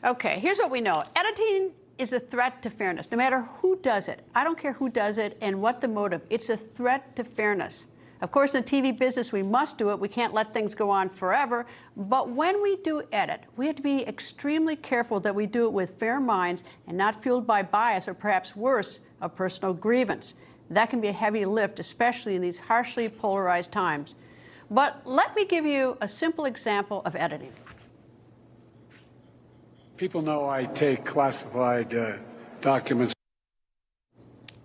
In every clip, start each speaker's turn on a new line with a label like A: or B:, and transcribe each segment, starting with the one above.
A: Okay, here's what we know. Editing is a threat to fairness, no matter who does it. I don't care who does it and what the motive. It's a threat to fairness. Of course, in the TV business, we must do it. We can't let things go on forever. But when we do edit, we have to be extremely careful that we do it with fair minds and not fueled by bias or perhaps worse, a personal grievance. That can be a heavy lift, especially in these harshly polarized times. But let me give you a simple example of editing.
B: People know I take classified documents.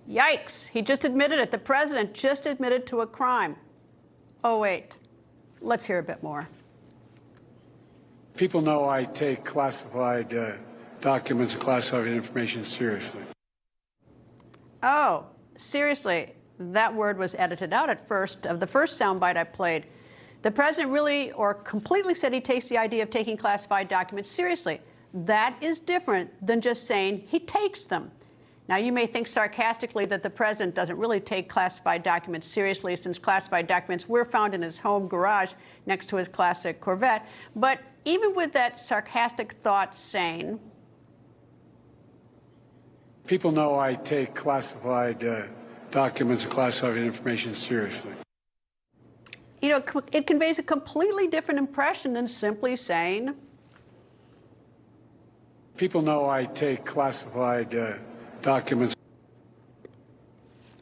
A: Yikes, he just admitted it. The president just admitted to a crime. Oh, wait, let's hear a bit more.
B: People know I take classified documents and classified information seriously.
A: Oh, seriously, that word was edited out at first of the first soundbite I played. The president really or completely said he takes the idea of taking classified documents seriously. That is different than just saying he takes them. Now, you may think sarcastically that the president doesn't really take classified documents seriously, since classified documents were found in his home garage next to his classic Corvette. But even with that sarcastic thought saying,
B: people know I take classified documents and classified information seriously.
A: You know, it conveys a completely different impression than simply saying,
B: people know I take classified documents.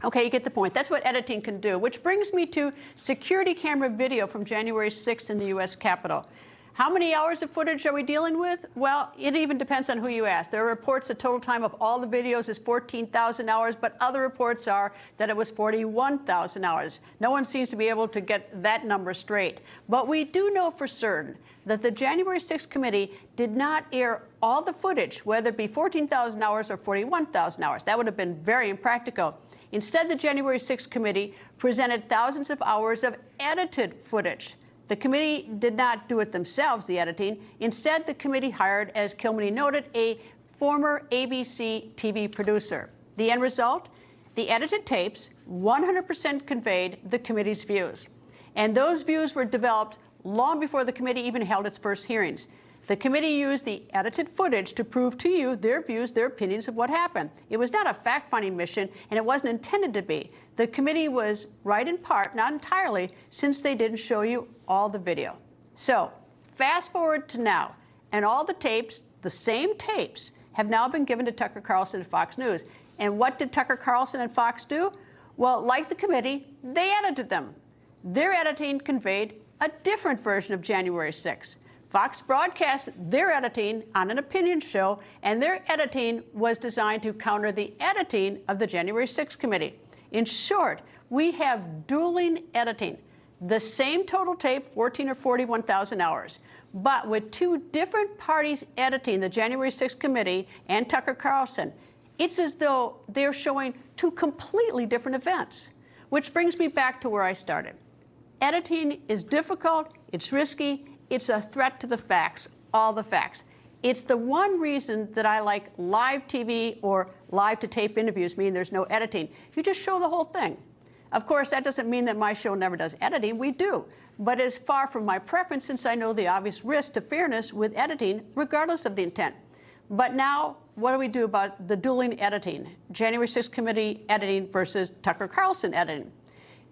A: Okay, you get the point. That's what editing can do, which brings me to security camera video from January 6th in the U.S. Capitol. How many hours of footage are we dealing with? Well, it even depends on who you ask. There are reports the total time of all the videos is 14,000 hours, but other reports are that it was 41,000 hours. No one seems to be able to get that number straight. But we do know for certain that the January 6th committee did not air all the footage, whether it be 14,000 hours or 41,000 hours. That would have been very impractical. Instead, the January 6th committee presented thousands of hours of edited footage. The committee did not do it themselves, the editing. Instead, the committee hired, as Kilmeny noted, a former ABC TV producer. The end result? The edited tapes 100% conveyed the committee's views. And those views were developed long before the committee even held its first hearings. The committee used the edited footage to prove to you their views, their opinions of what happened. It was not a fact-finding mission, and it wasn't intended to be. The committee was right in part, not entirely, since they didn't show you all the video. So, fast forward to now, and all the tapes, the same tapes, have now been given to Tucker Carlson and Fox News. And what did Tucker Carlson and Fox do? Well, like the committee, they edited them. Their editing conveyed a different version of January 6th. Fox broadcast their editing on an opinion show, and their editing was designed to counter the editing of the January 6th committee. In short, we have dueling editing. The same total tape, 14 or 41,000 hours, but with two different parties editing the January 6th committee and Tucker Carlson. It's as though they're showing two completely different events, which brings me back to where I started. Editing is difficult, it's risky, it's a threat to the facts, all the facts. It's the one reason that I like live TV or live-to-tape interviews, meaning there's no editing. You just show the whole thing. Of course, that doesn't mean that my show never does editing. We do. But it's far from my preference, since I know the obvious risk to fairness with editing, regardless of the intent. But now, what do we do about the dueling editing? January 6th committee editing versus Tucker Carlson editing.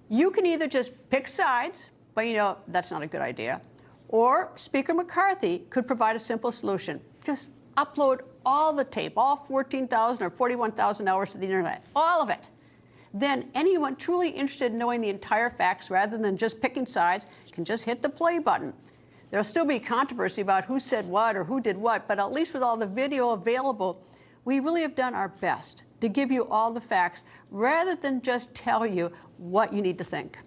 A: You can either just pick sides, but you know that's not a good idea. Or Speaker McCarthy could provide a simple solution. Just upload all the tape, all 14,000 or 41,000 hours to the internet, all of it. Then anyone truly interested in knowing the entire facts rather than just picking sides can just hit the play button. There'll still be controversy about who said what or who did what, but at least with all the video available, we really have done our best to give you all the facts rather than just tell you what you need to think.